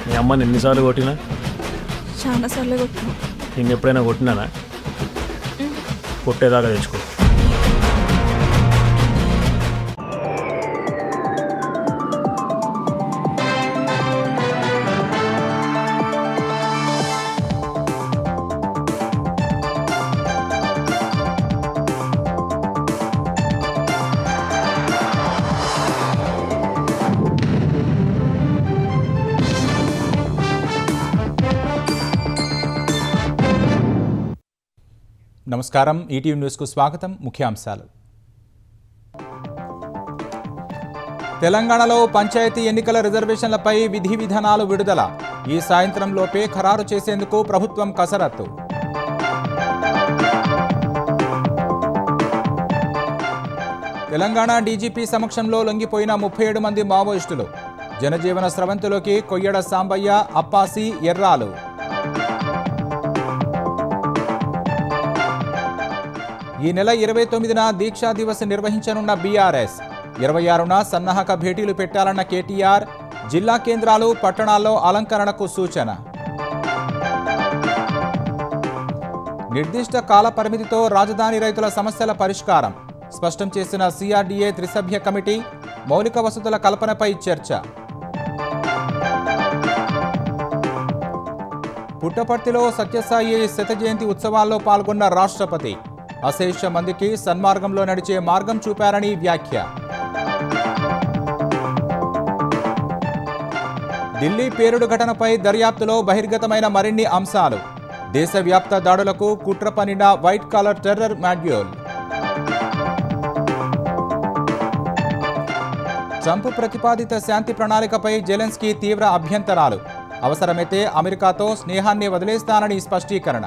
మీ అమ్మని ఎన్నిసార్లు కొట్టినా? చాలా సార్లు కొట్టినా. నేను ఎప్పుడైనా కొట్టినానా? కొట్టేదాకా తెచ్చుకో. నమస్కారం, ఈటీవీ న్యూస్కు స్వాగతం. ముఖ్యాంశాలు. తెలంగాణలో పంచాయతీ ఎన్నికల రిజర్వేషన్లపై విధి విధానాలు విడుదల. ఈ సాయంత్రంలోపే ఖరారు చేసేందుకు ప్రభుత్వం కసరత్తు. తెలంగాణ డీజీపీ సమక్షంలో లొంగిపోయిన 37 మంది మావోయిస్టులు. జనజీవన స్రవంతిలోకి కొయ్యడ సాంబయ్య, అప్పాసి, ఎర్రాలు. ఈ నెల 29న దీక్షా దివస్ నిర్వహించనున్న బీఆర్ఎస్. 26న సన్నాహక భేటీలు పెట్టాలన్న కేటీఆర్. జిల్లా కేంద్రాలు, పట్టణాల్లో అలంకరణకు సూచన. నిర్దిష్ట కాల పరిమితితో రాజధాని రైతుల సమస్యల పరిష్కారం స్పష్టం చేసిన సిఆర్డీఏ త్రిసభ్య కమిటీ. మౌలిక వసతుల కల్పనపై చర్చ. పుట్టపర్తిలో సత్యసాయి శత జయంతి ఉత్సవాల్లో పాల్గొన్న రాష్ట్రపతి. అశేష మందికి సన్మార్గంలో నడిచే మార్గం చూపారని వ్యాఖ్య. ఢిల్లీ పేలుడు ఘటనపై దర్యాప్తులో బహిర్గతమైన మరిన్ని అంశాలు. దేశవ్యాప్త దాడులకు కుట్ర పన్నిన white collar terror module. Trump ప్రతిపాదిత శాంతి ప్రణాళికపై జెలెన్స్కీ తీవ్ర అభ్యంతరాలు. అవసరమైతే అమెరికాతో స్నేహాన్ని వదిలేస్తానని స్పష్టీకరణ.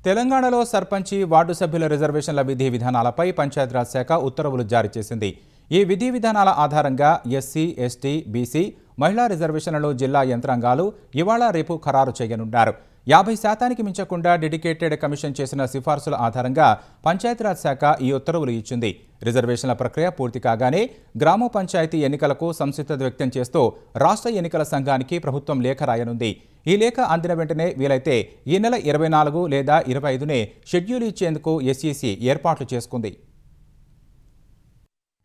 తెలంగాణలో సర్పంచి, వార్డు సభ్యుల రిజర్వేషన్ల విధి విధానాలపై పంచాయతీరాజ్ శాఖ ఉత్తర్వులు జారీ చేసింది. ఈ విధి విధానాల ఆధారంగా ఎస్సీ, ఎస్టీ, బీసీ, మహిళా రిజర్వేషన్లను జిల్లా యంత్రాంగాలు ఇవాళ రేపు ఖరారు చేయనున్నారు. 50% మించకుండా డెడికేటెడ్ కమిషన్ చేసిన సిఫార్సుల ఆధారంగా పంచాయతీరాజ్ శాఖ ఈ ఉత్తర్వులు ఇచ్చింది. రిజర్వేషన్ల ప్రక్రియ పూర్తి కాగానే గ్రామ పంచాయతీ ఎన్నికలకు సంసిద్ధత వ్యక్తం చేస్తూ రాష్ట్ర ఎన్నికల సంఘానికి ప్రభుత్వం లేఖ రాయనుంది. ఈ లేఖ అందిన వెంటనే వీలైతే ఈ నెల 24 లేదా 25నే షెడ్యూల్ ఇచ్చేందుకు ఎస్ఈసీ ఏర్పాట్లు చేసుకుంది.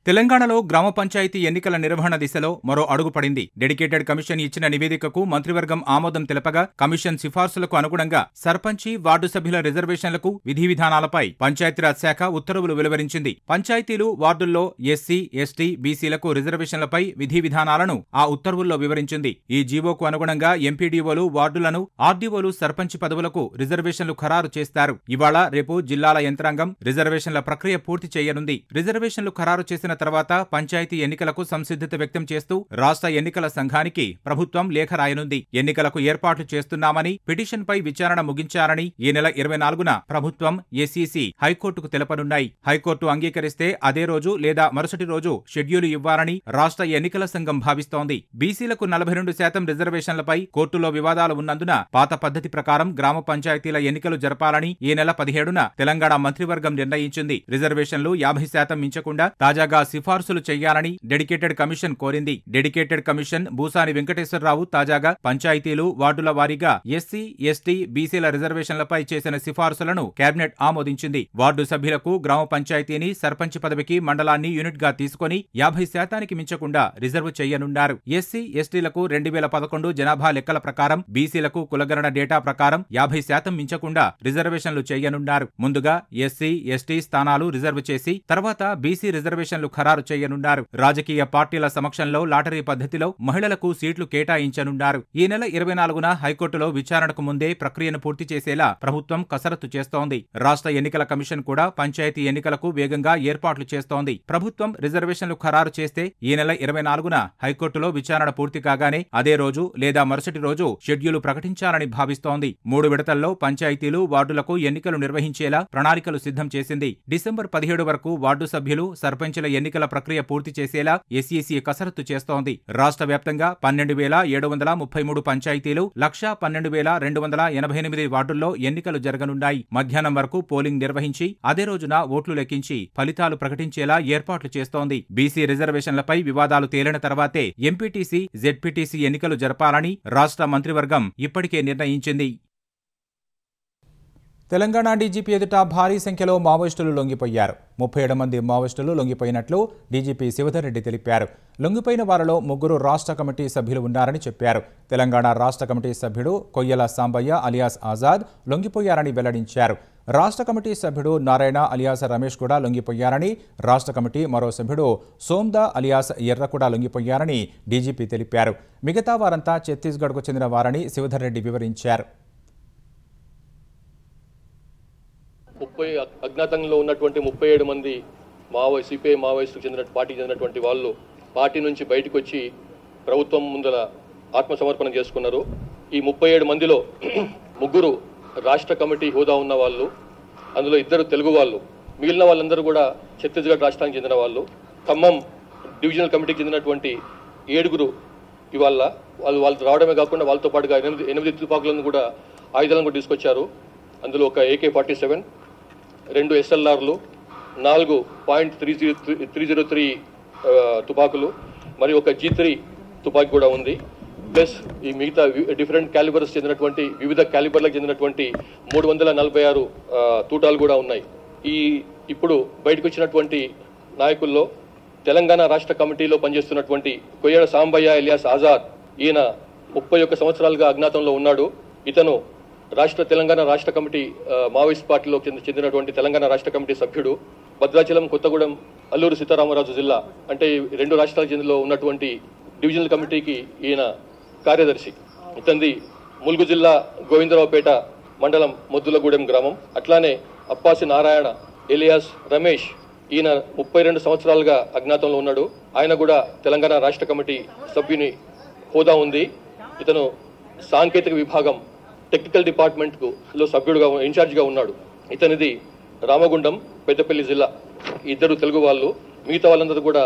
తెలంగాణలో గ్రామ పంచాయతీ ఎన్నికల నిర్వహణ దిశలో మరో అడుగు పడింది. డెడికేటెడ్ కమిషన్ ఇచ్చిన నివేదికకు మంత్రివర్గం ఆమోదం తెలపగా కమిషన్ సిఫార్సులకు అనుగుణంగా సర్పంచి, వార్డు సభ్యుల రిజర్వేషన్లకు విధి విధానాలపై పంచాయతీరాజ్ శాఖ ఉత్తర్వులు వెలువరించింది. పంచాయతీలు, వార్డుల్లో ఎస్సీ, ఎస్టీ, బీసీలకు రిజర్వేషన్లపై విధి విధానాలను ఆ ఉత్తర్వుల్లో వివరించింది. ఈ జీవోకు అనుగుణంగా ఎంపీడీఓలు, వార్డులను, ఆర్డీఓలు, సర్పంచి పదవులకు రిజర్వేషన్లు ఖరారు చేస్తారు. ఇవాళ రేపు జిల్లాల యంత్రాంగం రిజర్వేషన్ల ప్రక్రియ పూర్తి చేయనుంది. రిజర్వేషన్లు ఖరారు చేసిన తర్వాత పంచాయతీ ఎన్నికలకు సంసిద్ధత వ్యక్తం చేస్తూ రాష్ట్ర ఎన్నికల సంఘానికి ప్రభుత్వం లేఖ రాయనుంది. ఎన్నికలకు ఏర్పాట్లు చేస్తున్నామని, పిటిషన్పై విచారణ ముగించారని ఈ నెల 24న ప్రభుత్వం, ఎస్ఈసీ హైకోర్టుకు తెలపనున్నాయి. హైకోర్టు అంగీకరిస్తే అదే రోజు లేదా మరుసటి రోజు షెడ్యూలు ఇవ్వాలని రాష్ట్ర ఎన్నికల సంఘం భావిస్తోంది. బీసీలకు 42% రిజర్వేషన్లపై కోర్టులో వివాదాలు ఉన్నందున పాత పద్ధతి ప్రకారం గ్రామ పంచాయతీల ఎన్నికలు జరపాలని ఈ నెల 17న తెలంగాణ మంత్రివర్గం నిర్ణయించింది. రిజర్వేషన్లు 50% మించకుండా తాజాగా సిఫార్సులు చేయాలని డెడికేటెడ్ కమిషన్ కోరింది. డెడికేటెడ్ కమిషన్ భూసాని వెంకటేశ్వరరావు తాజాగా పంచాయతీలు, వార్డుల వారీగా ఎస్సీ, ఎస్టీ, బీసీల రిజర్వేషన్లపై చేసిన సిఫార్సులను కేబినెట్ ఆమోదించింది. వార్డు సభ్యులకు గ్రామ పంచాయతీని, సర్పంచ్ పదవికి మండలాన్ని యూనిట్ గా తీసుకుని 50% మించకుండా రిజర్వ్ చేయనున్నారు. ఎస్సీ, ఎస్టీలకు 2011 జనాభా లెక్కల ప్రకారం, బీసీలకు కులగణన డేటా ప్రకారం 50% మించకుండా రిజర్వేషన్లు చేయనున్నారు. ముందుగా ఎస్సీ, ఎస్టీ స్థానాలు రిజర్వ్ చేసి తర్వాత బీసీ రిజర్వేషన్లు ఖరారు చేయనున్నారు. రాజకీయ పార్టీల సమక్షంలో లాటరీ పద్ధతిలో మహిళలకు సీట్లు కేటాయించనున్నారు. ఈ నెల 24న హైకోర్టులో విచారణకు ముందే ప్రక్రియను పూర్తి చేసేలా ప్రభుత్వం కసరత్తు చేస్తోంది. రాష్ట్ర ఎన్నికల కమిషన్ కూడా పంచాయతీ ఎన్నికలకు వేగంగా ఏర్పాట్లు చేస్తోంది. ప్రభుత్వం రిజర్వేషన్లు ఖరారు చేస్తే ఈ నెల 24న హైకోర్టులో విచారణ పూర్తి కాగానే అదే రోజు లేదా మరుసటి రోజు షెడ్యూలు ప్రకటించాలని భావిస్తోంది. 3 విడతల్లో పంచాయతీలు, వార్డులకు ఎన్నికలు నిర్వహించేలా ప్రణాళికలు సిద్ధం చేసింది. డిసెంబర్ 17 వరకు వార్డు సభ్యులు, సర్పంచుల ఎన్నికల ప్రక్రియ పూర్తి చేసేలా ఎస్ఈసీ కసరత్తు చేస్తోంది. రాష్ట్ర వ్యాప్తంగా 12,733 పంచాయతీలు, 1,12,288 వార్డుల్లో ఎన్నికలు జరగనున్నాయి. మధ్యాహ్నం వరకు పోలింగ్ నిర్వహించి అదే రోజున ఓట్లు లెక్కించి ఫలితాలు ప్రకటించేలా ఏర్పాట్లు చేస్తోంది. బీసీ రిజర్వేషన్లపై వివాదాలు తేలిన తర్వాతే ఎంపీటీసీ, జెడ్పీటీసీ ఎన్నికలు జరపాలని రాష్ట్ర మంత్రివర్గం ఇప్పటికే నిర్ణయించింది. తెలంగాణ డీజీపీ ఎదుట భారీ సంఖ్యలో మావోయిస్టులు లొంగిపోయారు. 37 మంది మావోయిస్టులు లొంగిపోయినట్లు డీజీపీ శివధర్ రెడ్డి తెలిపారు. లొంగిపోయిన వారిలో 3 రాష్ట్ర కమిటీ సభ్యులు ఉన్నారని చెప్పారు. తెలంగాణ రాష్ట్ర కమిటీ సభ్యుడు కొయ్యల సాంబయ్య అలియాస్ ఆజాద్ లొంగిపోయారని వెల్లడించారు. రాష్ట్ర కమిటీ సభ్యుడు నారాయణ అలియాస్ రమేష్ కూడా లొంగిపోయారని, రాష్ట్ర కమిటీ మరో సభ్యుడు సోమ్దా అలియాస్ ఎర్ర కూడా లొంగిపోయారని డీజీపీ తెలిపారు. మిగతా వారంతా ఛత్తీస్గఢ్కు చెందిన వారని శివధర్ రెడ్డి వివరించారు. అజ్ఞాతంలో ఉన్నటువంటి 37 మంది సిపిఐ మావోయిస్టుకు చెందిన పార్టీకి చెందినటువంటి వాళ్ళు పార్టీ నుంచి బయటకు వచ్చి ప్రభుత్వం ముందర ఆత్మసమర్పణ చేసుకున్నారు. ఈ 37 మందిలో 3 రాష్ట్ర కమిటీ హోదా ఉన్న వాళ్ళు, అందులో 2 తెలుగు వాళ్ళు, మిగిలిన వాళ్ళందరూ కూడా ఛత్తీస్గఢ్ రాష్ట్రానికి చెందిన వాళ్ళు. ఖమ్మం డివిజనల్ కమిటీకి చెందినటువంటి 7 ఇవాళ వాళ్ళు రావడమే కాకుండా వాళ్ళతో పాటుగా 8 తుపాకులను కూడా ఆయుధాలను కూడా తీసుకొచ్చారు. అందులో ఒక AK-47, 2 SLRలు, 4.303 తుపాకులు, మరియు ఒక G3 తుపాకి కూడా ఉంది. ప్లస్ ఈ మిగతా డిఫరెంట్ క్యాలిబర్స్ చెందినటువంటి వివిధ క్యాలిబర్లకు చెందినటువంటి 346 తూటాలు కూడా ఉన్నాయి. ఇప్పుడు బయటకు వచ్చినటువంటి నాయకుల్లో తెలంగాణ రాష్ట్ర కమిటీలో పనిచేస్తున్నటువంటి కొయ్యడ సాంబయ్య అలియాస్ ఆజాద్, ఈయన 31 సంవత్సరాలుగా అజ్ఞాతంలో ఉన్నాడు. ఇతను తెలంగాణ రాష్ట్ర కమిటీ మావోయిస్ట్ పార్టీలో చెందినటువంటి తెలంగాణ రాష్ట్ర కమిటీ సభ్యుడు. భద్రాచలం, కొత్తగూడెం, అల్లూరు సీతారామరాజు జిల్లా అంటే 2 రాష్ట్రాల చెందిలో ఉన్నటువంటి డివిజనల్ కమిటీకి ఈయన కార్యదర్శి. ఇతంది ములుగు జిల్లా గోవిందరావుపేట మండలం మొద్దులగూడెం గ్రామం. అట్లానే అప్పాసి నారాయణ ఎలియాస్ రమేష్, ఈయన 32 సంవత్సరాలుగా అజ్ఞాతంలో ఉన్నాడు. ఆయన కూడా తెలంగాణ రాష్ట్ర కమిటీ సభ్యుని హోదా ఉంది. ఇతను సాంకేతిక విభాగం టెక్నికల్ డిపార్ట్మెంట్లో సభ్యుడుగా ఇన్ఛార్జిగా ఉన్నాడు. ఇతనిది రామగుండం, పెద్దపల్లి జిల్లా. 2 తెలుగు వాళ్ళు, మిగతా వాళ్ళందరూ కూడా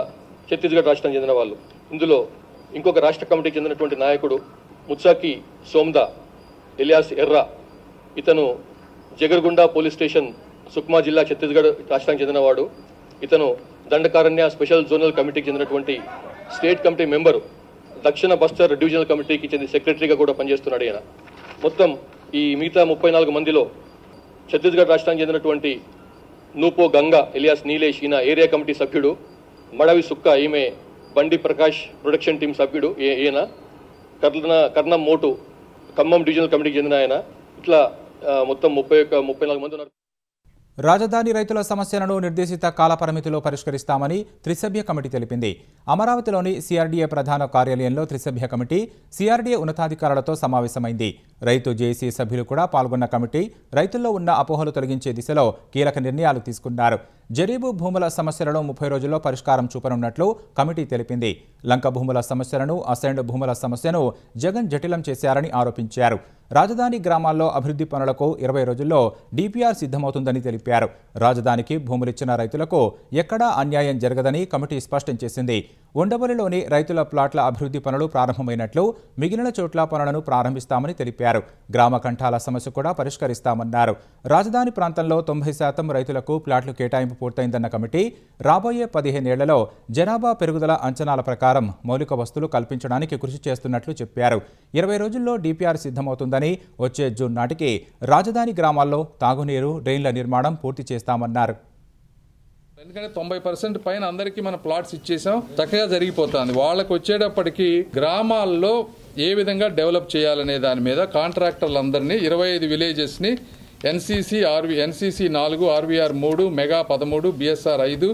ఛత్తీస్గఢ్ రాష్ట్రానికి చెందిన వాళ్ళు. ఇందులో ఇంకొక రాష్ట్ర కమిటీకి చెందినటువంటి నాయకుడు ముత్సాకి సోమ్దా ఎలియాస్ ఎర్ర, ఇతను జగర్గుండా పోలీస్ స్టేషన్, సుక్మా జిల్లా, ఛత్తీస్గఢ్ రాష్ట్రానికి చెందినవాడు. ఇతను దండకారణ్య స్పెషల్ జోనల్ కమిటీకి చెందినటువంటి స్టేట్ కమిటీ మెంబరు, దక్షిణ బస్తర్ డివిజనల్ కమిటీకి చెందిన సెక్రటరీగా కూడా పనిచేస్తున్నాడు ఈయన. మొత్తం ఈ మిగతా 34 మందిలో ఛత్తీస్గఢ్ రాష్ట్రానికి చెందినటువంటి నూపో గంగా ఎలియాస్ నీలేష్, ఈయన ఏరియా కమిటీ సభ్యుడు. మడవి సుక్క, ఈమె బండి ప్రకాష్ ప్రొడక్షన్ టీం సభ్యుడు. ఈయన కర్ణం మోటు ఖమ్మం డివిజనల్ కమిటీకి చెందిన ఆయన. ఇట్లా మొత్తం 34 మంది ఉన్నారు. రాజధాని రైతుల సమస్యలను నిర్దేశిత కాలపరిమితిలో పరిష్కరిస్తామని త్రిసభ్య కమిటీ తెలిపింది. అమరావతిలోని సిఆర్డీఏ ప్రధాన కార్యాలయంలో త్రిసభ్య కమిటీ సిఆర్డీఏ ఉన్నతాధికారులతో సమావేశమైంది. రైతు జేఏసీ సభ్యులు కూడా పాల్గొన్న కమిటీ రైతుల్లో ఉన్న అపోహలు తొలగించే దిశలో కీలక నిర్ణయాలు తీసుకున్నారు. జరీబు భూముల సమస్యలను 30 రోజుల్లో పరిష్కారం చూపనున్నట్లు కమిటీ తెలిపింది. లంక భూముల సమస్యలను, అసైన్డ్ భూముల సమస్యను జగన్ జటిలం చేశారని ఆరోపించారు. రాజధాని గ్రామాల్లో అభివృద్ధి పనులకు 20 రోజుల్లో డీపీఆర్ సిద్ధమవుతుందని తెలిపారు. రాజధానికి భూములిచ్చిన రైతులకు ఎక్కడా అన్యాయం జరగదని కమిటీ స్పష్టం చేసింది. ఉండవల్లిలోని రైతుల ప్లాట్ల అభివృద్ధి పనులు ప్రారంభమైనట్లు, మిగిలిన చోట్ల పనులను ప్రారంభిస్తామని తెలిపారు. గ్రామ కంఠాల సమస్య కూడా పరిష్కరిస్తామన్నారు. రాజధాని ప్రాంతంలో 90% రైతులకు ప్లాట్లు కేటాయింపు పూర్తయిందన్న కమిటీ రాబోయే 15 ఏళ్లలో జనాభా పెరుగుదల అంచనాల ప్రకారం మౌలిక వస్తువులు కల్పించడానికి కృషి చేస్తున్నట్లు చెప్పారు. 20 రోజుల్లో డీపీఆర్ సిద్ధమవుతుందని, వచ్చే జూన్ నాటికి రాజధాని గ్రామాల్లో తాగునీరు, డ్రైన్ల నిర్మాణం పూర్తి చేస్తామన్నారు. ఎందుకంటే 90% పైన అందరికీ మన ప్లాట్స్ ఇచ్చేసాం, చక్కగా జరిగిపోతుంది. వాళ్ళకు వచ్చేటప్పటికి గ్రామాల్లో ఏ విధంగా డెవలప్ చేయాలనే దాని మీద కాంట్రాక్టర్లందరినీ 25 విలేజెస్ని NCC 4, RVR 3, Mega 13, BSR 5,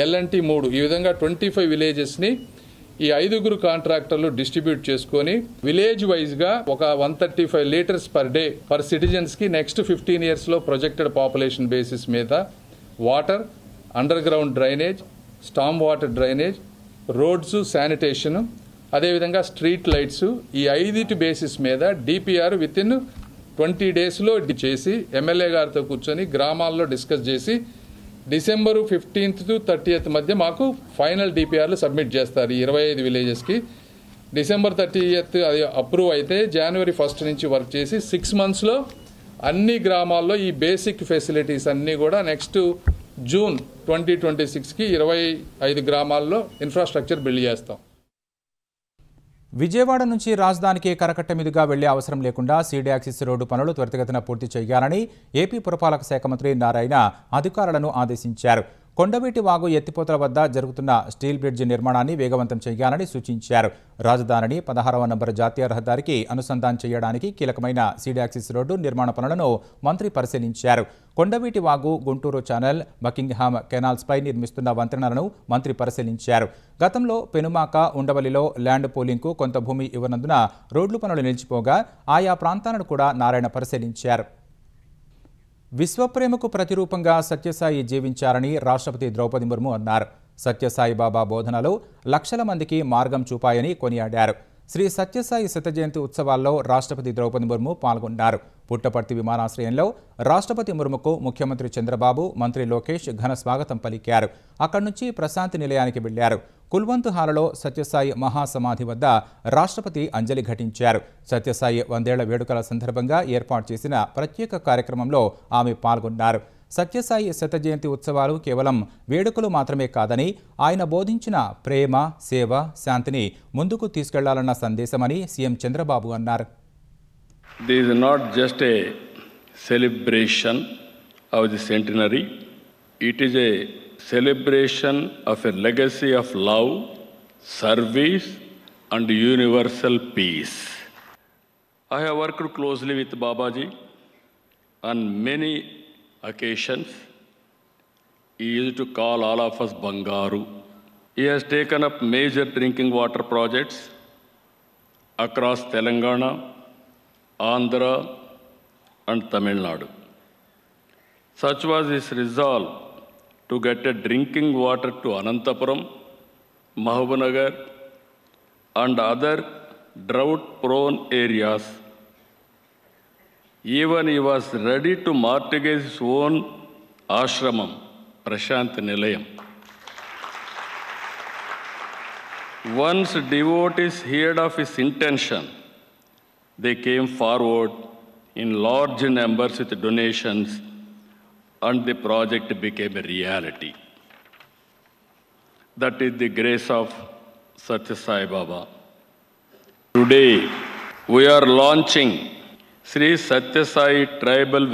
LNT 3 ఈ విధంగా 25 విలేజెస్ని ఈ 5 కాంట్రాక్టర్లు డిస్ట్రిబ్యూట్ చేసుకొని విలేజ్ వైజ్గా ఒక 135 లీటర్స్ పర్ డే పర్ సిటిజన్స్కి నెక్స్ట్ 15 ఇయర్స్లో ప్రొజెక్టెడ్ పాపులేషన్ బేసిస్ మీద water, underground drainage, storm water drainage, roads, sanitation, అదేవిధంగా స్ట్రీట్ లైట్స్, ఈ 5 బేసిస్ మీద డిపిఆర్ విత్-ఇన్ 20 డేస్లో చేసి ఎమ్మెల్యే గారితో కూర్చొని గ్రామాల్లో డిస్కస్ చేసి డిసెంబర్ 15th to 30th మధ్య మాకు ఫైనల్ డిపిఆర్లు సబ్మిట్ చేస్తారు 25 విలేజెస్కి. డిసెంబర్ 30th అది అప్రూవ్ అయితే జనవరి 1st నుంచి వర్క్ చేసి 6 monthsలో అన్ని గ్రామాల్లో ఈ బేసిక్ ఫెసిలిటీస్ అన్నీ కూడా నెక్స్ట్ జూన్ 2026కి 25 గ్రామాల్లో ఇన్ఫ్రాస్ట్రక్చర్ బిల్డ్ చేస్తాం. విజయవాడ నుంచి రాజధానికి కరకట్ట మీదుగా వెళ్లే అవసరం లేకుండా సీడీ యాక్సిస్ రోడ్డు పనులు త్వరితగతిన పూర్తి చేయాలని ఏపీ పురపాలక శాఖ మంత్రి నారాయణ అధికారులను ఆదేశించారు. కొండవీటి వాగు ఎత్తిపోతల వద్ద జరుగుతున్న స్టీల్ బ్రిడ్జి నిర్మాణాన్ని వేగవంతం చేయాలని సూచించారు. రాజధానిని 16వ నంబర్ జాతీయ రహదారికి అనుసంధానం చేయడానికి కీలకమైన సీడీ యాక్సిస్ రోడ్డు నిర్మాణ పనులను మంత్రి పరిశీలించారు. కొండవీటి వాగు, గుంటూరు ఛానల్, బకింగ్హామ్ కెనాల్స్పై నిర్మిస్తున్న వంతెనలను మంత్రి పరిశీలించారు. గతంలో పెనుమాక, ఉండవల్లిలో ల్యాండ్ పూలింగ్కు కొంత భూమి ఇవ్వనందున రోడ్లు పనులు నిలిచిపోగా ఆయా ప్రాంతాలను కూడా నారాయణ పరిశీలించారు. విశ్వప్రేమకు ప్రతిరూపంగా సత్యసాయి జీవించారని రాష్ట్రపతి ద్రౌపది ముర్ము అన్నారు. సత్యసాయి బాబా బోధనలు లక్షల మందికి మార్గం చూపాయని కొనియాడారు. శ్రీ సత్యసాయి శత జయంతి ఉత్సవాల్లో రాష్ట్రపతి ద్రౌపది ముర్ము పాల్గొన్నారు. పుట్టపర్తి విమానాశ్రయంలో రాష్ట్రపతి ముర్ముకు ముఖ్యమంత్రి చంద్రబాబు, మంత్రి లోకేష్ ఘన స్వాగతం పలికారు. అక్కడి నుంచి ప్రశాంతి నిలయానికి వెళ్లారు. కుల్వంత్ హాలలో సత్యసాయి మహాసమాధి వద్ద రాష్ట్రపతి అంజలి ఘటించారు. సత్యసాయి 100 ఏళ్ల వేడుకల సందర్భంగా ఏర్పాటు చేసిన ప్రత్యేక కార్యక్రమంలో ఆమె పాల్గొన్నారు. సత్యసాయి శత జయంతి ఉత్సవాలు కేవలం వేడుకలు మాత్రమే కాదని ఆయన బోధించిన ప్రేమ, సేవ, శాంతిని ముందుకు తీసుకెళ్లాలన్న సందేశమని సీఎం చంద్రబాబు అన్నారు. This is not just a celebration of the centenary. It is a celebration of a legacy of love, service, and universal peace. I have worked closely with Babaji on many occasions. He used to call all of us Bangaru. He has taken up major drinking water projects across Telangana, Andhra, and Tamil Nadu. Such was his resolve to get a drinking water to Anantapuram, Mahabubnagar, and other drought-prone areas. Even he was ready to mortgage his own ashramam, Prashant Nilayam. Once devotees heard of his intention, they came forward in large numbers with donations, and the project became a reality. That is the grace of Satya Sai Baba. Today, we are launching Sri Satya Sai Tribal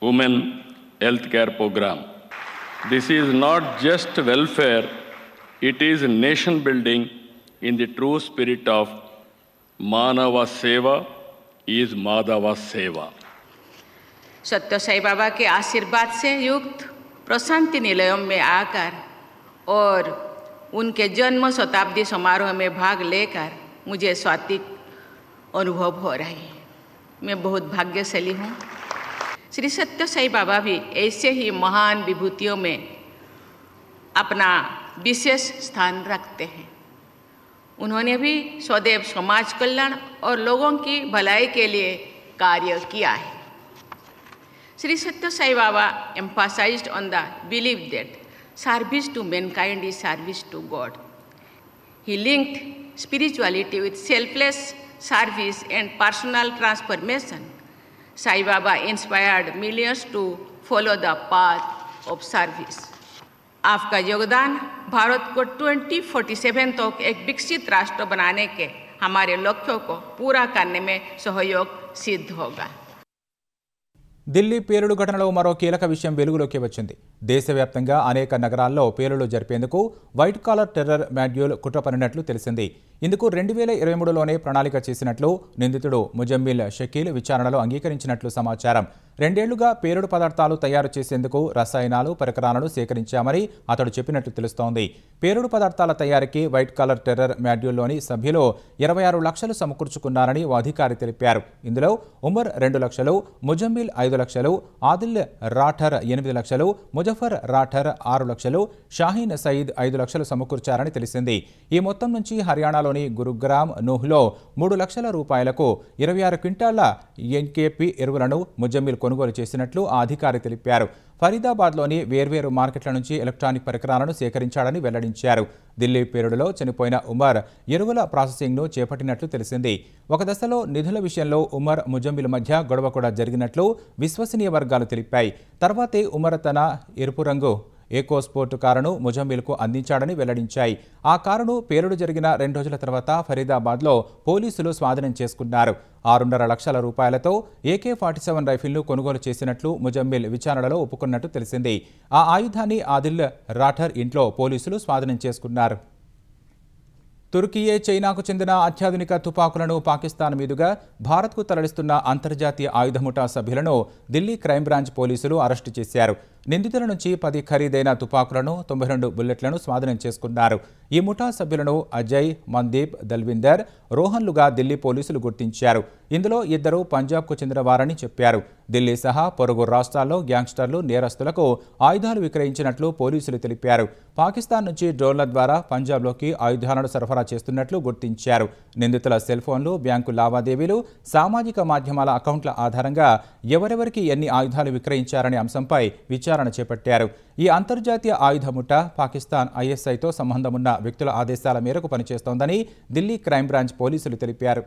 Women Healthcare Program. This is not just welfare, it is nation building in the true spirit of Manava Seva is Madhava Seva. सत्य साई बाबा के आशीर्वाद से युक्त प्रशांति निलयम में आकर और उनके जन्म शताब्दी समारोह में भाग लेकर मुझे स्वात्विक अनुभव हो रही है. मैं बहुत भाग्यशाली हूँ. श्री सत्य साई बाबा भी ऐसे ही महान विभूतियों में अपना विशेष स्थान रखते हैं. उन्होंने भी सदैव समाज कल्याण और लोगों की भलाई के लिए कार्य किया है. Sri Satya Sai Baba emphasized on the belief that service to mankind is service to God. He linked spirituality with selfless service and personal transformation. Sai Baba inspired millions to follow the path of service. आपका योगदान भारत को 2047 तक एक विकसित राष्ट्र बनाने के हमारे लक्ष्यों को पूरा करने में सहयोग सिद्ध होगा. ఢిల్లీ పేలుడు ఘటనలో మరో కీలక విషయం వెలుగులోకి వచ్చింది. దేశవ్యాప్తంగా అనేక నగరాల్లో పేలుళ్లు జరిపేందుకు వైట్ కాలర్ టెర్రర్ మాడ్యూల్ కుట్ర పన్నినట్లు తెలిసింది. ఇందుకు 2023లోనే ప్రణాళిక చేసినట్లు నిందితుడు ముజమ్మిల్ షకీల్ విచారణలో అంగీకరించినట్లు సమాచారం. 2 ఏళ్లుగా పేలుడు పదార్థాలు తయారు చేసేందుకు రసాయనాలు, పరికరాలను సేకరించామని అతడు చెప్పినట్లు తెలుస్తోంది. పేలుడు పదార్థాల తయారీకి వైట్ కాలర్ టెర్రర్ మాడ్యూల్లోని సభ్యులు 26 లక్షలు సమకూర్చుకున్నారని ఓ అధికారి తెలిపారు. ఇందులో ఉమర్ 2 లక్షలు, ముజమ్మిల్ 5 లక్షలు, ఆదిల్ రాఠర్ 8 లక్షలు, ముజఫర్ రాఠర్ 6 లక్షలు, షాహీన్ సయీద్ 5 లక్షలు సమకూర్చారని తెలిసింది. ఈ మొత్తం నుంచి హర్యానాలో జిల్లాలోని గురుగ్రామ్ నూహ్లో 3 లక్షల రూపాయలకు 26 క్వింటాళ్ల ఎన్కేపీ ఎరువులను ముజమ్మిల్ కొనుగోలు చేసినట్లు ఆ అధికారి తెలిపారు. ఫరీదాబాద్లోని వేర్వేరు మార్కెట్ల నుంచి ఎలక్ట్రానిక్ పరికరాలను సేకరించాడని వెల్లడించారు. ఢిల్లీ పేలుడులో చనిపోయిన ఉమర్ ఎరువుల ప్రాసెసింగ్ను చేపట్టినట్లు తెలిసింది. ఒక దశలో నిధుల విషయంలో ఉమర్ ముజమ్మిల్ మధ్య గొడవ కూడా జరిగినట్లు విశ్వసనీయ వర్గాలు తెలిపాయి. తర్వాతే ఉమర్ తన ఎరుపు రంగు ఏకోస్పోర్ట్ కారును ముజమ్మిల్కు అందించాడని వెల్లడించాయి. ఆ కారును పేలుడు జరిగిన 2 రోజుల తర్వాత ఫరీదాబాద్లో పోలీసులు స్వాధీనం చేసుకున్నారు. 6.5 లక్షల రూపాయలతో AK-47 రైఫిల్ను కొనుగోలు చేసినట్లు ముజమ్మిల్ విచారణలో ఒప్పుకున్నట్టు తెలిసింది. ఆ ఆయుధాన్ని ఆదిల్ రాఠర్ ఇంట్లో పోలీసులు స్వాధీనం చేసుకున్నారు. తుర్కీయే చైనాకు చెందిన అత్యాధునిక తుపాకులను పాకిస్తాన్ మీదుగా భారత్కు తరలిస్తున్న అంతర్జాతీయ ఆయుధ ముఠా సభ్యులను ఢిల్లీ క్రైమ్ బ్రాంచ్ పోలీసులు అరెస్టు చేశారు. నిందితుల నుంచి 10 ఖరీదైన తుపాకులను 92 బుల్లెట్లను స్వాధీనం చేసుకున్నారు. ఈ ముఠా సభ్యులను అజయ్, మందీప్, దల్విందర్, రోహన్లుగా ఢిల్లీ పోలీసులు గుర్తించారు. ఇందులో 2 పంజాబ్కు చెందిన వారని చెప్పారు. ఢిల్లీ సహా పొరుగు రాష్ట్రాల్లో గ్యాంగ్స్టర్లు నేరస్తులకు ఆయుధాలు విక్రయించినట్లు పోలీసులు తెలిపారు. పాకిస్తాన్ నుంచి డ్రోన్ల ద్వారా పంజాబ్లోకి ఆయుధాలను సరఫరా చేస్తున్నట్లు గుర్తించారు. నిందితుల సెల్ ఫోన్లు, బ్యాంకు లావాదేవీలు, సామాజిక మాధ్యమాల అకౌంట్ల ఆధారంగా ఎవరెవరికి ఎన్ని ఆయుధాలు విక్రయించారనే అంశంపై విచారణ చేపట్టారు. ఈ అంతర్జాతీయ ఆయుధ ముఠా పాకిస్తాన్ ISIతో సంబంధమున్న వ్యక్తుల ఆదేశాల మేరకు పనిచేస్తోందని ఢిల్లీ క్రైమ్ బ్రాంచ్ పోలీసులు తెలిపారు.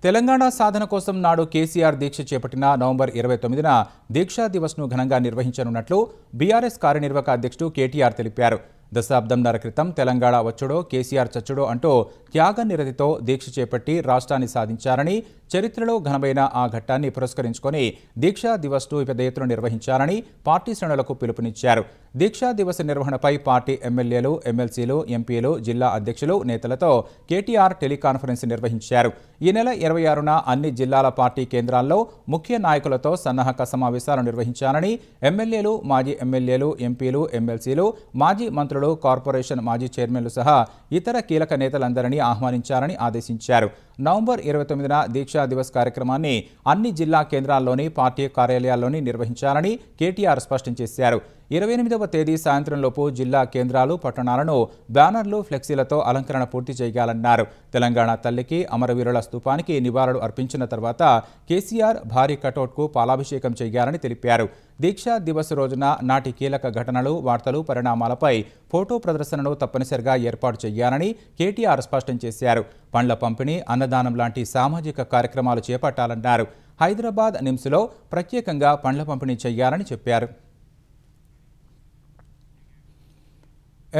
తెలంగాణ సాధన కోసం నాడు కేసీఆర్ దీక్ష చేపట్టిన నవంబర్ 29న దీక్షా దివస్ను ఘనంగా నిర్వహించనున్నట్లు బీఆర్ఎస్ కార్యనిర్వాహక అధ్యక్షుడు కేటీఆర్ తెలిపారు. దశాబ్దంన్నర క్రితం తెలంగాణ వచ్చుడో కేసీఆర్ చచ్చుడో అంటూ త్యాగనిరతితో దీక్ష చేపట్టి రాష్ట్రాన్ని సాధించారని, చరిత్రలో ఘనమైన ఆ ఘట్టాన్ని పురస్కరించుకొని దీక్షా దివస్ను పెద్ద ఎత్తున నిర్వహించారని పార్టీ శ్రేణులకు పిలుపునిచ్చారు. దీక్షా దివస్ నిర్వహణపై పార్టీ ఎమ్మెల్యేలు, ఎమ్మెల్సీలు, ఎంపీలు, జిల్లా అధ్యక్షులు, నేతలతో కేటీఆర్ టెలికాన్ఫరెన్స్ నిర్వహించారు. ఈ నెల 26న అన్ని జిల్లాల పార్టీ కేంద్రాల్లో ముఖ్య నాయకులతో సన్నాహక సమావేశాలు నిర్వహించాలని ఎమ్మెల్యేలు, మాజీ ఎమ్మెల్యేలు, ఎంపీలు, ఎమ్మెల్సీలు, మాజీ మంత్రులు, కార్పొరేషన్ మాజీ చైర్మన్లు సహా ఇతర కీలక నేతలందరినీ ఆహ్వానించారని ఆదేశించారు. నవంబర్ 29న దీక్షా దివస్ కార్యక్రమాన్ని అన్ని జిల్లా కేంద్రాల్లోని పార్టీ కార్యాలయాల్లోని నిర్వహించాలని కేటీఆర్ స్పష్టం చేశారు. 28వ తేదీ సాయంత్రంలోపు జిల్లా కేంద్రాలు, పట్టణాలను బ్యానర్లు, ఫ్లెక్సీలతో అలంకరణ పూర్తి చేయాలన్నారు. తెలంగాణ తల్లికి, అమరవీరుల స్తూపానికి నివాళులు అర్పించిన తర్వాత కేసీఆర్ భారీ కటౌట్కు పాలాభిషేకం చేయాలని తెలిపారు. దీక్షా దివస్ రోజున నాటి కీలక ఘటనలు, వార్తలు, పరిణామాలపై ఫోటో ప్రదర్శనను తప్పనిసరిగా ఏర్పాటు చేయాలని కేటీఆర్ స్పష్టం చేశారు. పండ్ల పంపిణీ, అన్నదానం లాంటి సామాజిక కార్యక్రమాలు చేపట్టాలన్నారు. హైదరాబాద్ నిమ్స్లో ప్రత్యేకంగా పండ్ల పంపిణీ చేయాలని చెప్పారు.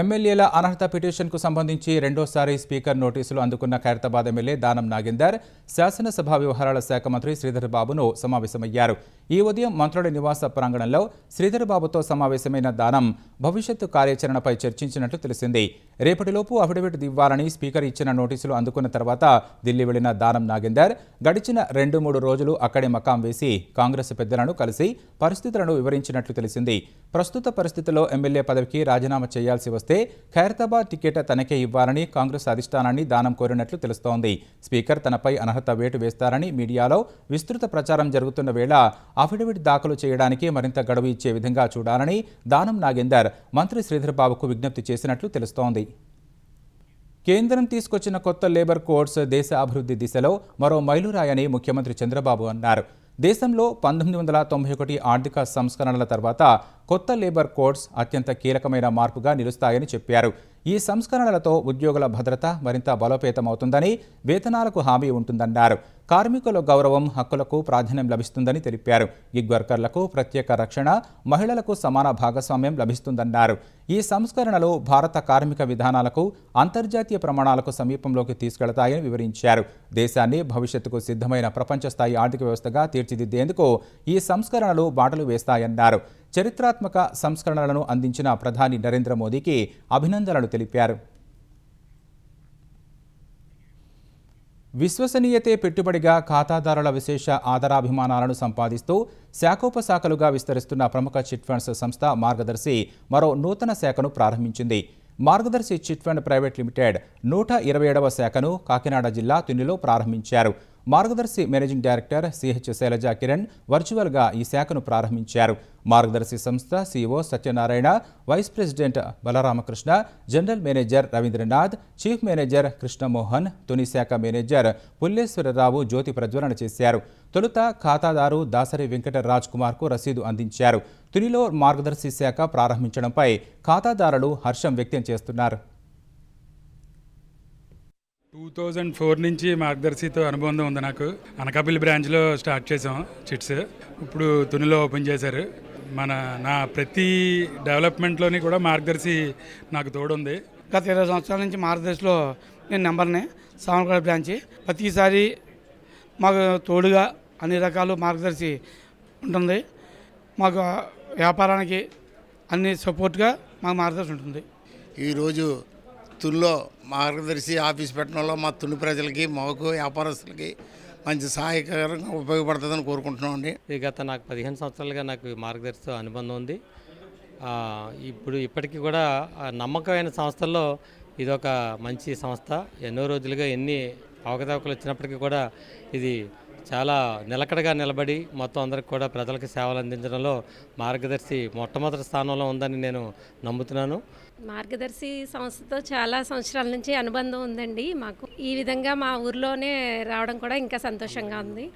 ఎమ్మెల్యేల అనర్హత పిటిషన్కు సంబంధించి రెండోసారి స్పీకర్ నోటీసులు అందుకున్న ఖైరతాబాద్ ఎమ్మెల్యే దానం నాగేందర్ శాసనసభ వ్యవహారాల శాఖ మంత్రి శ్రీధర్ బాబును సమావేశమయ్యారు. ఈ ఉదయం మంత్రుల నివాస ప్రాంగణంలో శ్రీధర్ బాబుతో సమావేశమైన దానం భవిష్యత్తు కార్యాచరణపై చర్చించినట్లు తెలిసింది. రేపటిలోపు అఫిడవిట్ ఇవ్వాలని స్పీకర్ ఇచ్చిన నోటీసులు అందుకున్న తర్వాత ఢిల్లీ వెళ్లిన దానం నాగేందర్ గడిచిన 2-3 రోజులు అక్కడే మకాం వేసి కాంగ్రెస్ పెద్దలను కలిసి పరిస్థితులను వివరించినట్లు తెలిసింది. ప్రస్తుత పరిస్థితుల్లో ఎమ్మెల్యే పదవికి రాజీనామా చేయాల్సి వస్తే ఖైరతాబాద్ టికెట్ తనకే ఇవ్వాలని కాంగ్రెస్ అధిష్టానాన్ని దానం కోరినట్లు తెలుస్తోంది. స్పీకర్ తనపై అనర్హత వేటు వేస్తారని మీడియాలో విస్తృత ప్రచారం జరుగుతున్న వేళ అఫిడవిట్ దాఖలు చేయడానికి మరింత గడువు ఇచ్చే విధంగా చూడాలని దానం నాగేందర్ మంత్రి శ్రీధర్ బాబుకు విజ్ఞప్తి చేసినట్లు తెలుస్తోంది. కేంద్రం తీసుకొచ్చిన కొత్త లేబర్ కోడ్స్ దేశ అభివృద్ధి దిశలో మరో మైలురాయని ముఖ్యమంత్రి చంద్రబాబు అన్నారు. దేశంలో 1991 ఆర్థిక సంస్కరణల తర్వాత కొత్త లేబర్ కోడ్స్ అత్యంత కీలకమైన మార్పుగా నిలుస్తాయని చెప్పారు. ఈ సంస్కరణలతో ఉద్యోగుల భద్రత మరింత బలోపేతమవుతుందని, వేతనాలకు హామీ ఉంటుందన్నారు. కార్మికుల గౌరవం, హక్కులకు ప్రాధాన్యం లభిస్తుందని తెలిపారు. గిగ్ వర్కర్లకు ప్రత్యేక రక్షణ, మహిళలకు సమాన భాగస్వామ్యం లభిస్తుందన్నారు. ఈ సంస్కరణలు భారత కార్మిక విధానాలకు, అంతర్జాతీయ ప్రమాణాలకు సమీపంలోకి తీసుకెళతాయని వివరించారు. దేశాన్ని భవిష్యత్తుకు సిద్ధమైన ప్రపంచ స్థాయి ఆర్థిక వ్యవస్థగా తీర్చిదిద్దేందుకు ఈ సంస్కరణలు బాటలు వేస్తాయన్నారు. చరిత్రాత్మక సంస్కరణలను అందించిన ప్రధాని నరేంద్ర మోదీకి అభినందనలు తెలిపారు. విశ్వసనీయతే పెట్టుబడిగా ఖాతాదారుల విశేష ఆదరాభిమానాలను సంపాదిస్తూ శాఖోపశాఖలుగా విస్తరిస్తున్న ప్రముఖ చిట్ ఫండ్స్ సంస్థ మార్గదర్శి మరో నూతన శాఖను ప్రారంభించింది. Margadarsi chit fund private limited 127వ శాఖను కాకినాడ జిల్లా తునిలో ప్రారంభించారు. Margadarsi managing director CH Sailaja Kiran వర్చువల్గా ఈ శాఖను ప్రారంభించారు. మార్గదర్శి సంస్థ CEO Satyanarayana, vice president Balaramakrishna, general manager Ravindranath, chief manager Krishnamohan, Tuni శాఖ మేనేజర్ పుల్లేశ్వరరావు జ్యోతి ప్రజ్వలన చేశారు. తొలుత ఖాతాదారు దాసరి వెంకటరాజ్ కుమార్కు రసీదు అందించారు. తునిలో మార్గదర్శి శాఖ ప్రారంభించడంపై ఖాతాదారులు హర్షం వ్యక్తం చేస్తున్నారు. 2004 నుంచి మార్గదర్శితో అనుబంధం ఉంది. నాకు అనకాపల్లి బ్రాంచ్లో స్టార్ట్ చేసాం చిట్స్. ఇప్పుడు తునిలో ఓపెన్ చేశారు. నా ప్రతి డెవలప్మెంట్లోని కూడా మార్గదర్శి నాకు తోడుంది. గత 20 సంవత్సరాల నుంచి మార్గదర్శిలో నేను నెంబర్ని సామర్లకోట బ్రాంచి. ప్రతిసారి మాకు తోడుగా అన్ని రకాలు మార్గదర్శి ఉంటుంది. మాకు వ్యాపారానికి అన్ని సపోర్ట్గా మాకు మార్గదర్శి ఉంటుంది. ఈరోజు తునిలో మార్గదర్శి ఆఫీస్ పెట్టడంలో మా తుని ప్రజలకి, మాకు వ్యాపారస్తులకి మంచి సహాయకరంగా ఉపయోగపడుతుందని కోరుకుంటున్నామండి. గత నాకు 15 సంవత్సరాలుగా నాకు మార్గదర్శితో అనుబంధం ఉంది. ఇప్పటికీ కూడా నమ్మకమైన సంస్థల్లో ఇదొక మంచి సంస్థ. ఎన్నో రోజులుగా ఎన్ని అవకతవకలు వచ్చినప్పటికీ కూడా ఇది చాలా నిలకడగా నిలబడి మొత్తం అందరికి కూడా ప్రజలకు సేవలు అందించడంలో మార్గదర్శి మొట్టమొదటి స్థానంలో ఉందని నేను నమ్ముతున్నాను. మార్గదర్శి సంస్థతో చాలా సంవత్సరాల నుంచి అనుబంధం ఉందండి మాకు. ఈ విధంగా మా ఊర్లోనే రావడం కూడా ఇంకా సంతోషంగా ఉంది.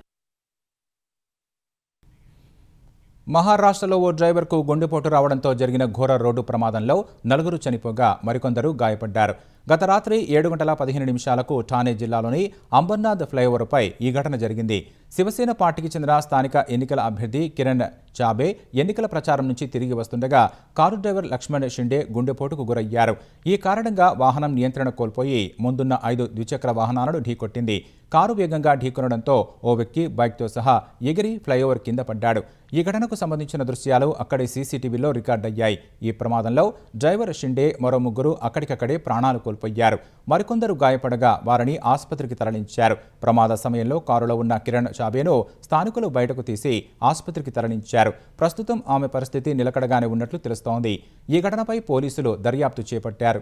మహారాష్ట్రలో ఓ డ్రైవర్కు గుండెపోటు రావడంతో జరిగిన ఘోర రోడ్డు ప్రమాదంలో 4 చనిపోగా మరికొందరు గాయపడ్డారు. గత రాత్రి 7:15 ఠానే జిల్లాలోని అంబర్నాథ్ ఫ్లైఓవర్పై ఈ ఘటన జరిగింది. శివసేన పార్టీకి చెందిన స్థానిక ఎన్నికల అభ్యర్థి కిరణ్ చాబే ఎన్నికల ప్రచారం నుంచి తిరిగి వస్తుండగా కారు డ్రైవర్ లక్ష్మణ్ షిండే గుండెపోటుకు గురయ్యారు. ఈ కారణంగా వాహనం నియంత్రణ కోల్పోయి ముందున్న 5 ద్విచక్ర వాహనాలను ఢీకొట్టింది. కారు వేగంగా ఢీకొనడంతో ఓ వ్యక్తి బైక్తో సహా ఎగిరి ఫ్లైఓవర్ కింద పడ్డాడు. ఈ ఘటనకు సంబంధించిన దృశ్యాలు అక్కడి సీసీటీవీలో రికార్డయ్యాయి. ఈ ప్రమాదంలో డ్రైవర్ షిండే మరో 3 అక్కడికక్కడే ప్రాణాలు కోల్పోయారు. మరికొందరు గాయపడగా వారిని ఆసుపత్రికి తరలించారు. ప్రమాద సమయంలో కారులో ఉన్న కిరణ్ చాబేను స్థానికులు బయటకు తీసి ఆసుపత్రికి తరలించారు. ప్రస్తుతం ఆమె పరిస్థితి నిలకడగానే ఉన్నట్లు తెలుస్తోంది. ఈ ఘటనపై పోలీసులు దర్యాప్తు చేపట్టారు.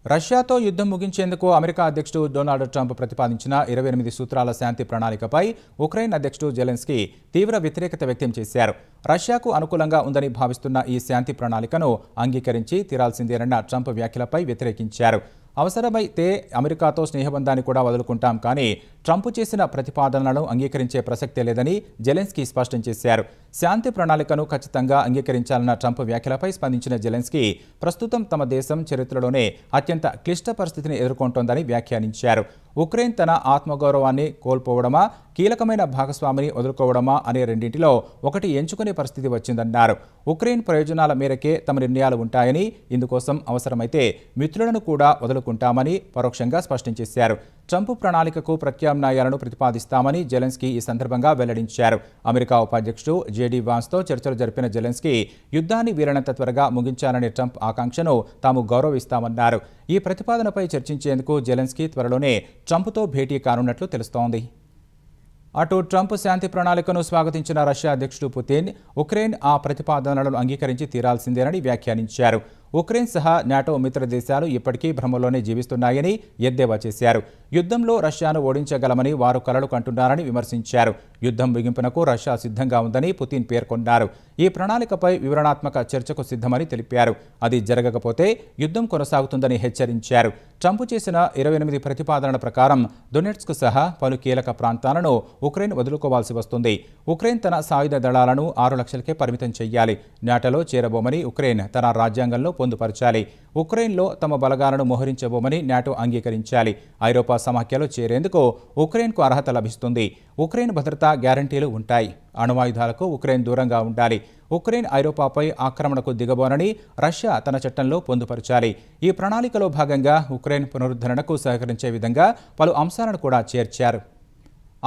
రష్యాతో యుద్ధం ముగించేందుకు అమెరికా అధ్యక్షుడు డొనాల్డ్ ట్రంప్ ప్రతిపాదించిన 28 సూత్రాల శాంతి ప్రణాళికపై ఉక్రెయిన్ అధ్యక్షుడు జెలెన్స్కీ తీవ్ర వ్యతిరేకత వ్యక్తం చేశారు. రష్యాకు అనుకూలంగా ఉందని భావిస్తున్న ఈ శాంతి ప్రణాళికను అంగీకరించి తీరాల్సిందేనన్న ట్రంప్ వ్యాఖ్యలపై వ్యతిరేకించారు. అవసరమైతే అమెరికాతో స్నేహబంధాన్ని కూడా వదులుకుంటాం, కానీ ట్రంప్ చేసిన ప్రతిపాదనలను అంగీకరించే ప్రసక్తే లేదని జెలెన్స్కీ స్పష్టం చేశారు. శాంతి ప్రణాళికను ఖచ్చితంగా అంగీకరించాలన్న ట్రంప్ వ్యాఖ్యలపై స్పందించిన జెలెన్స్కీ ప్రస్తుతం తమ దేశం చరిత్రలోనే అత్యంత క్లిష్ట పరిస్థితిని ఎదుర్కొంటోందని వ్యాఖ్యానించారు. ఉక్రెయిన్ తన ఆత్మగౌరవాన్ని కోల్పోవడమా, కీలకమైన భాగస్వామిని వదులుకోవడమా అనే రెండింటిలో ఒకటి ఎంచుకునే పరిస్థితి వచ్చిందన్నారు. ఉక్రెయిన్ ప్రయోజనాల మేరకే తమ నిర్ణయాలు ఉంటాయని, ఇందుకోసం అవసరమైతే మిత్రులను కూడా వదులుకుంటామని పరోక్షంగా స్పష్టం చేశారు. ట్రంప్ ప్రణాళికకు ప్రత్యామ్నాయాలను ప్రతిపాదిస్తామని జెలెన్స్కీ ఈ సందర్భంగా వెల్లడించారు. అమెరికా ఉపాధ్యక్షుడు జేడీ వాన్స్తో చర్చలు జరిపిన జెలెన్స్కీ యుద్ధాన్ని వీలైనంత త్వరగా ముగించాలనే ట్రంప్ ఆకాంక్షను తాము గౌరవిస్తామన్నారు. ఈ ప్రతిపాదనపై చర్చించేందుకు జెలెన్స్కీ త్వరలోనే ట్రంప్తో భేటీ కానున్నట్లు తెలుస్తోంది. అటు ట్రంప్ శాంతి ప్రణాళికను స్వాగతించిన రష్యా అధ్యక్షుడు పుతిన్ ఉక్రెయిన్ ఆ ప్రతిపాదనలను అంగీకరించి తీరాల్సిందేనని వ్యాఖ్యానించారు. ఉక్రెయిన్ సహా నాటో మిత్ర దేశాలు ఇప్పటికీ భ్రమలోనే జీవిస్తున్నాయని ఎద్దేవా చేశారు. యుద్ధంలో రష్యాను ఓడించగలమని వారు కలలు కంటున్నారని విమర్శించారు. యుద్ధం ముగింపునకు రష్యా సిద్ధంగా ఉందని పుతిన్ పేర్కొన్నారు. ఈ ప్రణాళికపై వివరణాత్మక చర్చకు సిద్ధమని తెలిపారు. అది జరగకపోతే యుద్ధం కొనసాగుతుందని హెచ్చరించారు. ట్రంప్ చేసిన 28 ప్రతిపాదనల ప్రకారం డొనెట్స్క్ సహా పలు కీలక ప్రాంతాలను ఉక్రెయిన్ వదులుకోవాల్సి వస్తుంది. ఉక్రెయిన్ తన సాయుధ దళాలను 6 లక్షలకే పరిమితం చేయాలి. నాటోలో చేరబోమని ఉక్రెయిన్ తన రాజ్యాంగంలో పొందుపరచాలి. ఉక్రెయిన్లో తమ బలగాలను మోహరించబోమని నాటో అంగీకరించాలి. ఐరోపా సమాఖ్యలో చేరేందుకు ఉక్రెయిన్కు అర్హత లభిస్తుంది. ఉక్రెయిన్ భద్రతా గ్యారంటీలు ఉంటాయి. అణ్వాయుధాలకు ఉక్రెయిన్ దూరంగా ఉండాలి. ఉక్రెయిన్ ఐరోపాపై ఆక్రమణకు దిగబోనని రష్యా తన చట్టంలో పొందుపరచాలి. ఈ ప్రణాళికలో భాగంగా ఉక్రెయిన్ పునరుద్ధరణకు సహకరించే విధంగా పలు అంశాలను కూడా చేర్చారు.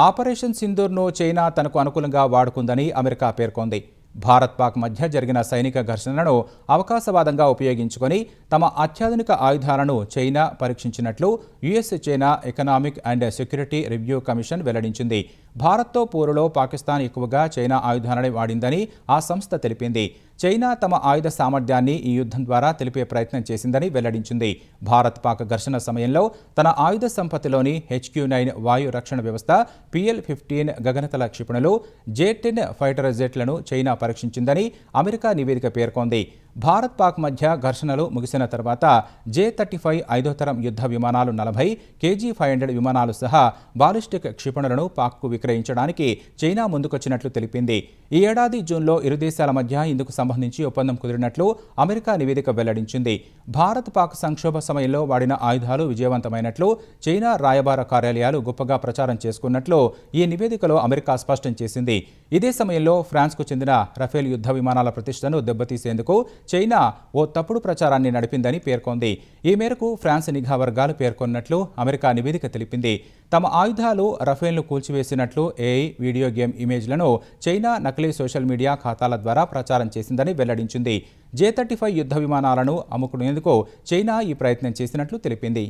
ఆపరేషన్ సింధూర్ను చైనా తనకు అనుకూలంగా వాడుకుందని అమెరికా పేర్కొంది. భారత్ పాక్ మధ్య జరిగిన సైనిక ఘర్షణను అవకాశవాదంగా ఉపయోగించుకొని తమ అత్యాధునిక ఆయుధాలను చైనా పరీక్షించినట్లు US China economic and security review commission వెల్లడించింది. భారత్తో పోరులో పాకిస్తాన్ ఎక్కువగా చైనా ఆయుధాలను వాడిందని ఆ సంస్థ తెలిపింది. చైనా తమ ఆయుధ సామర్థ్యాన్ని ఈ యుద్ధం ద్వారా తెలిపే ప్రయత్నం చేసిందని వెల్లడించింది. భారత్ పాక్ ఘర్షణ సమయంలో తన ఆయుధ సంపత్తిలోని HQ-9 వాయు రక్షణ వ్యవస్థ, PL-15 గగనతల క్షిపణులు, J-10 ఫైటర్ జెట్లను చైనా పరీక్షించిందని అమెరికా నివేదిక పేర్కొంది. భారత్ పాక్ మధ్య ఘర్షణలు ముగిసిన తర్వాత J-35 ఐదో తరం యుద్ధ విమానాలు 40, KG-500 విమానాలు సహా బాలిస్టిక్ క్షిపణులను పాక్కు విక్రయించడానికి చైనా ముందుకొచ్చినట్లు తెలిపింది. ఈ ఏడాది జూన్లో ఇరు దేశాల మధ్య ఇందుకు సంబంధించి ఒప్పందం కుదిరినట్లు అమెరికా నివేదిక వెల్లడించింది. భారత్ పాక్ సంక్షోభ సమయంలో వాడిన ఆయుధాలు విజయవంతమైనట్లు చైనా రాయబార కార్యాలయాలు గొప్పగా ప్రచారం చేసుకున్నట్లు ఈ నివేదికలో అమెరికా స్పష్టం చేసింది. ఇదే సమయంలో ఫ్రాన్స్కు చెందిన రఫేల్ యుద్ధ విమానాల ప్రతిష్టను దెబ్బతీసేందుకు చైనా ఓ తప్పుడు ప్రచారాన్ని నడిపిందని పేర్కొంది. ఈ మేరకు ఫ్రాన్స్ నిఘా వర్గాలు పేర్కొన్నట్లు అమెరికా నివేదిక తెలిపింది. తమ ఆయుధాలు రఫేల్ను కూల్చివేసినట్లు AI వీడియో గేమ్ ఇమేజ్లను చైనా నకిలీ సోషల్ మీడియా ఖాతాల ద్వారా ప్రచారం చేసిందని వెల్లడించింది. J-35 యుద్ధ విమానాలను అమ్ముకునేందుకు చైనా ఈ ప్రయత్నం చేసినట్లు తెలిపింది.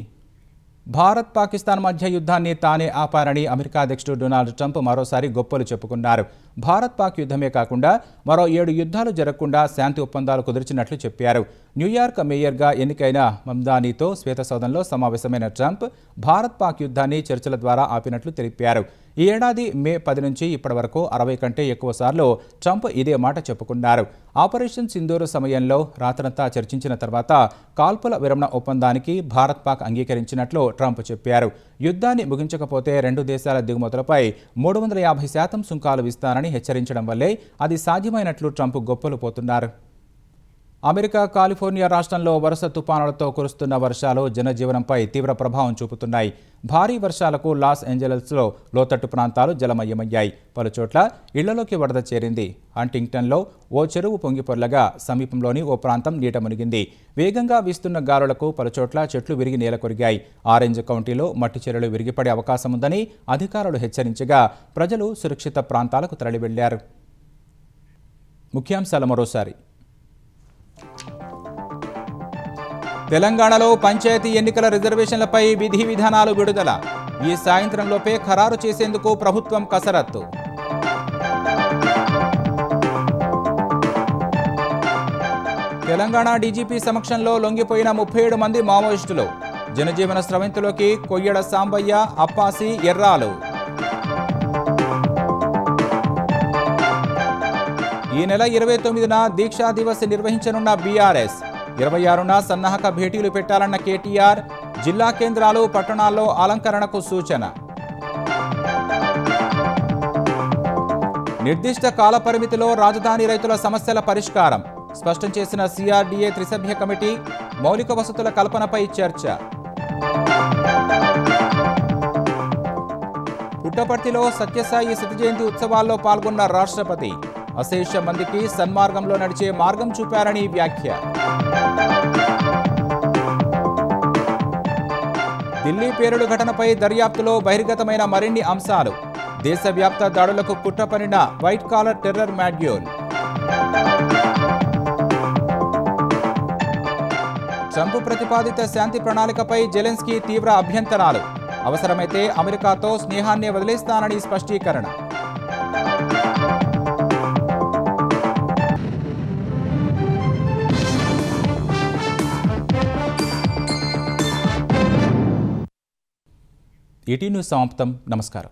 భారత్ పాకిస్తాన్ మధ్య యుద్ధాన్ని తానే ఆపారని అమెరికా అధ్యక్షుడు డొనాల్డ్ ట్రంప్ మరోసారి గొప్పలు చెప్పుకున్నారు. భారత్ పాక్ యుద్ధమే కాకుండా మరో 7 యుద్ధాలు జరగకుండా శాంతి ఒప్పందాలు కుదిర్చినట్లు చెప్పారు. న్యూయార్క్ మేయర్గా ఎన్నికైన మమ్దానీతో శ్వేతసౌధంలో సమావేశమైన ట్రంప్ భారత్ పాక్ యుద్ధాన్ని చర్చల ద్వారా ఆపినట్లు తెలిపారు. ఈ ఏడాది మే 10 నుంచి ఇప్పటి వరకు 60 కంటే ఎక్కువ సార్లు ట్రంప్ ఇదే మాట చెప్పుకున్నారు. ఆపరేషన్ సింధూర్ సమయంలో రాత్రంతా చర్చించిన తర్వాత కాల్పుల విరమణ ఒప్పందానికి భారత్ పాక్ అంగీకరించినట్లు ట్రంప్ చెప్పారు. యుద్ధాన్ని ముగించకపోతే 2 దేశాల దిగుమతులపై 350% సుంకాలు విస్తారని హెచ్చరించడం వల్లే అది సాధ్యమైనట్లు ట్రంప్ గొప్పలు పోతున్నారు. అమెరికా కాలిఫోర్నియా రాష్ట్రంలో వరుస తుపానులతో కురుస్తున్న వర్షాలు జనజీవనంపై తీవ్ర ప్రభావం చూపుతున్నాయి. భారీ వర్షాలకు లాస్ ఏంజలస్లో లోతట్టు ప్రాంతాలు జలమయమయ్యాయి. పలుచోట్ల ఇళ్లలోకి వరద చేరింది. హంటింగ్టన్లో ఓ చెరువు పొంగిపొర్లగా సమీపంలోని ఓ ప్రాంతం నీట మునిగింది. వేగంగా వీస్తున్న గాలులకు పలుచోట్ల చెట్లు విరిగి నేలకొరిగాయి. ఆరెంజ్ కౌంటీలో మట్టి చెరువులు విరిగిపడే అవకాశం ఉందని అధికారులు హెచ్చరించగా ప్రజలు సురక్షిత ప్రాంతాలకు తరలి వెళ్లారు. ముఖ్యాంశాలు మరోసారి. తెలంగాణలో పంచాయతీ ఎన్నికల రిజర్వేషన్లపై విధి విధానాలు విడుదల. ఈ సాయంత్రంలోపే ఖరారు చేసేందుకు ప్రభుత్వం కసరత్తు. తెలంగాణ డీజీపీ సమక్షంలో లొంగిపోయిన 37 మంది మావోయిస్టులు. జనజీవన స్రవంతిలోకి కొయ్యడ సాంబయ్య, అప్పాసి, ఎర్రాలు. ఈ నెల 29న దీక్షా దివస్ నిర్వహించనున్న బీఆర్ఎస్. 26న సన్నాహక భేటీలు పెట్టాలన్న కేటీఆర్. జిల్లా కేంద్రాలు, పట్టణాల్లో అలంకరణకు సూచన. నిర్దిష్ట కాల పరిమితిలో రాజధాని రైతుల సమస్యల పరిష్కారం స్పష్టం చేసిన CRDA త్రిసభ్య కమిటీ. మౌలిక వసతుల కల్పనపై చర్చ. పుట్టపర్తిలో సత్యసాయి శత జయంతి ఉత్సవాల్లో పాల్గొన్న రాష్ట్రపతి. అశేష మందికి సన్మార్గంలో నడిచే మార్గం చూపారని వ్యాఖ్య. ఢిల్లీ పేలుడు ఘటనపై దర్యాప్తులో బహిర్గతమైన మరిన్ని అంశాలు. దేశవ్యాప్త దాడులకు కుట్రపనిన white collar terror module. Trump ప్రతిపాదిత శాంతి ప్రణాళికపై జెలెన్స్కీ తీవ్ర అభ్యంతరాలు. అవసరమైతే అమెరికాతో స్నేహాన్నే వదిలేస్తానని స్పష్టీకరణ. ఈటీ న్యూస్ సమాప్తం. నమస్కారం.